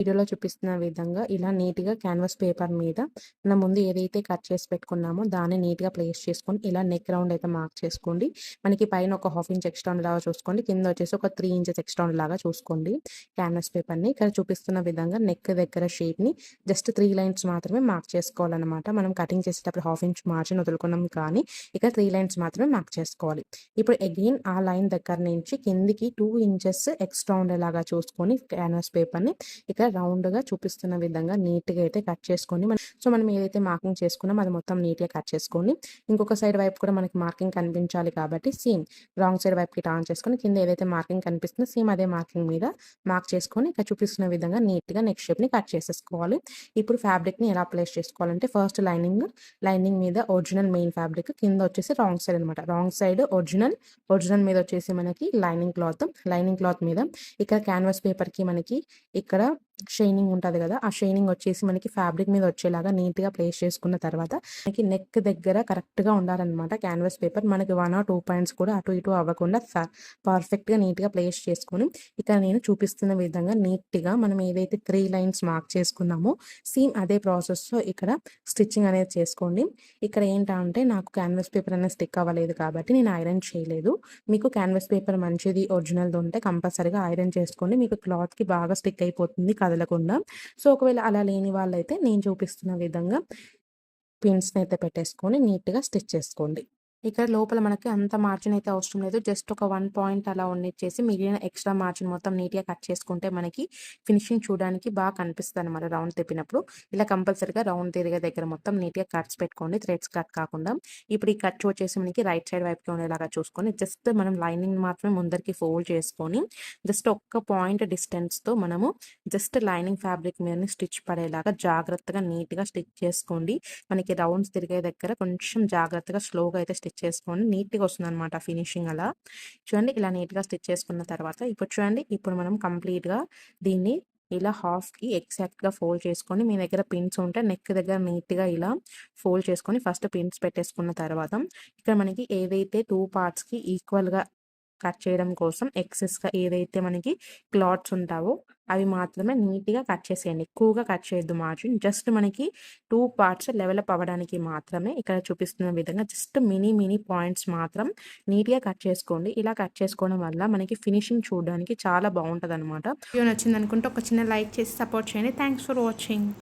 వీడియోలో చూపిస్తున్న విధంగా ఇలా నీట్‌గా క్యాన్వాస్ పేపర్ మీద మనం ముందు ఏదైతే కట్ చేసి పెట్టుకున్నామో దాన్ని నీట్‌గా ప్లేస్ చేసుకొని ఇలా నెక్ రౌండ్ అయితే మార్క్ చేసుకోండి. మనకి పైన ఒక హాఫ్ ఇంచ్ ఎక్స్ట్రా ఉండేలాగా చూసుకోండి. కింద వచ్చేసి ఒక 3 ఇంచెస్ ఎక్స్ట్రా ఉండేలాగా చూసుకోండి క్యాన్వాస్ పేపర్‌ని. ఇక్కడ చూపిస్తున్న విధంగా నెక్ దగ్గర షేప్‌ని జస్ట్ 3 లైన్స్ మాత్రమే మార్క్ చేసుకోవాలన్నమాట. మనం కటింగ్ చేసేటప్పుడు హాఫ్ ఇంచ్ మార్జిన్ వదులుకున్నాం కానీ ఇక్కడ 3 లైన్స్ మాత్రమే మార్క్ చేసుకోవాలి. ఇప్పుడు అగైన్ ఆ లైన్ దగ్గర నుంచి కిందికి 2 ఇంచెస్ ఎక్స్ట్రా ఉండేలాగా చూసుకొని క్యాన్వాస్ పేపర్‌ని ఇక్కడ రౌండ్‌గా చూపిస్తున్న విధంగా నీట్‌గా అయితే కట్ చేసుకొని మనం ఏదైతే మార్కింగ్ చేసుకున్నామో అది మొత్తం నీట్‌గా కట్ చేసుకోండి. ఇంకొక సైడ్ వైపు కూడా మనకి మార్కింగ్ కనిపించాలి కాబట్టి సేమ్ రాంగ్ సైడ్ వైపుకి టర్న్ చేసుకొని కింద ఏదైతే మార్కింగ్ కనిపిస్తుందో సేమ్ అదే మార్కింగ్ మీద మార్క్ చేసుకొని ఇక్కడ చూపిస్తున్న విధంగా నీట్‌గా నెక్ షేప్‌ని కట్ చేసేసుకోవాలి. ఇప్పుడు ఫ్యాబ్రిక్‌ని ఎలా ప్లేస్ చేసుకోవాలంటే ఫస్ట్ లైనింగ్ మీద ఒరిజినల్ మెయిన్ ఫ్యాబ్రిక్ కింద వచ్చేసి రాంగ్ సైడ్ అనమాట. రాంగ్ సైడ్ ఒరిజినల్ మీద వచ్చేసి మనకి లైనింగ్ క్లాత్ మీద ఇక్కడ క్యాన్వాస్ పేపర్‌కి మనకి ఇక్కడ షైనింగ్ ఉంటది గదా! ఆ షైనింగ్ వచ్చేసి మనకి ఫ్యాబ్రిక్ మీద వచ్చేలాగా నీట్‌గా ప్లేస్ చేసుకున్న తర్వాత మనకి నెక్ దగ్గర కరెక్ట్‌గా ఉండాలనమాట క్యాన్వాస్ పేపర్. మనకి 1 ఆర్ 2 పాయింట్స్ కూడా అటు ఇటు అవ్వకుండా పర్ఫెక్ట్‌గా నీట్‌గా ప్లేస్ చేసుకొని ఇక్కడ నేను చూపిస్తున్న విధంగా నీట్‌గా మనం ఏదైతే 3 లైన్స్ మార్క్ చేసుకున్నామో సేమ్ అదే ప్రాసెస్‌లో ఇక్కడ స్టిచ్చింగ్ అనేది చేసుకోండి. ఇక్కడ ఏంటంటే నాకు క్యాన్వాస్ పేపర్ అనేది స్టిక్ అవ్వలేదు కాబట్టి నేను ఐరన్ చేయలేదు. మీకు క్యాన్వాస్ పేపర్ మంచిది ఒరిజినల్‌ది ఉంటే కంపల్సరీగా ఐరన్ చేసుకోండి. మీకు క్లాత్‌కి బాగా స్టిక్ అయిపోతుంది కదలకుండా. సో, ఒకవేళ అలా లేని వాళ్ళైతే నేను చూపిస్తున్న విధంగా పిన్స్‌నైతే పెట్టేసుకొని నీట్‌గా స్టిచ్ చేసుకోండి. ఇక్కడ లోపల మనకి అంత మార్జిన్ అయితే అవసరం లేదు. జస్ట్ ఒక 1 పాయింట్ అలా ఉండిచ్చేసి మిగిలిన ఎక్స్‌ట్రా మార్జిన్ మొత్తం నీట్‌గా కట్ చేసుకుంటే మనకి ఫినిషింగ్ చూడడానికి బాగా కనిపిస్తదనమాట రౌండ్ తిప్పినప్పుడు. ఇలా కంపల్సరీగా రౌండ్ తిరిగే దగ్గర మొత్తం నీట్‌గా కట్స్ పెట్టుకోండి. థ్రెడ్స్ కట్ కాకుండా. ఇప్పుడు ఈ కట్ వచ్చేసి మనకి రైట్ సైడ్ వైపుకి ఉండేలాగా చూసుకొని జస్ట్ మనం లైనింగ్ మాత్రమే ముందరికి ఫోల్డ్ చేసుకొని జస్ట్ ఒక్క పాయింట్ డిస్టెన్స్‌తో మనము జస్ట్ లైనింగ్ ఫ్యాబ్రిక్ మీదనే స్టిచ్ పడేలాగా జాగ్రత్తగా నీట్‌గా స్టిచ్ చేసుకోండి. మనకి రౌండ్స్ తిరిగే దగ్గర కొంచెం జాగ్రత్తగా స్లోగా అయితే స్టిచ్ చేసుకోండి. నీట్‌గా వస్తుందనమాట ఫినిషింగ్ అలా. చూడండి ఇలా నీట్‌గా స్టిచ్ చేసుకున్న తర్వాత ఇప్పుడు చూడండి ఇప్పుడు మనం కంప్లీట్‌గా దీన్ని ఇలా హాఫ్‌కి ఎగ్జాక్ట్‌గా ఫోల్డ్ చేసుకొని మీ దగ్గర పిన్స్ ఉంటే నెక్ దగ్గర నీట్‌గా ఇలా ఫోల్డ్ చేసుకొని ఫస్ట్ పిన్స్ పెట్టేసుకున్న తర్వాత ఇక్కడ మనకి ఏదైతే 2 పార్ట్స్‌కి ఈక్వల్‌గా కట్ చేయడం కోసం ఎక్సెస్‌గా ఏదైతే మనకి క్లాత్స్ ఉంటావో అవి మాత్రమే నీట్‌గా కట్ చేసేయండి. ఎక్కువగా కట్ చేయొద్దు మార్జిన్. జస్ట్ మనకి 2 పార్ట్స్ డెవలప్ అవ్వడానికి మాత్రమే ఇక్కడ చూపిస్తున్న విధంగా జస్ట్ మినీ పాయింట్స్ మాత్రం నీట్‌గా కట్ చేసుకోండి. ఇలా కట్ చేసుకోవడం వల్ల మనకి ఫినిషింగ్ చూడడానికి చాలా బావుంటదనమాట. వీడియో నచ్చిందనుకుంటే ఒక చిన్న లైక్ చేసి సపోర్ట్ చేయండి. Thanks for watching.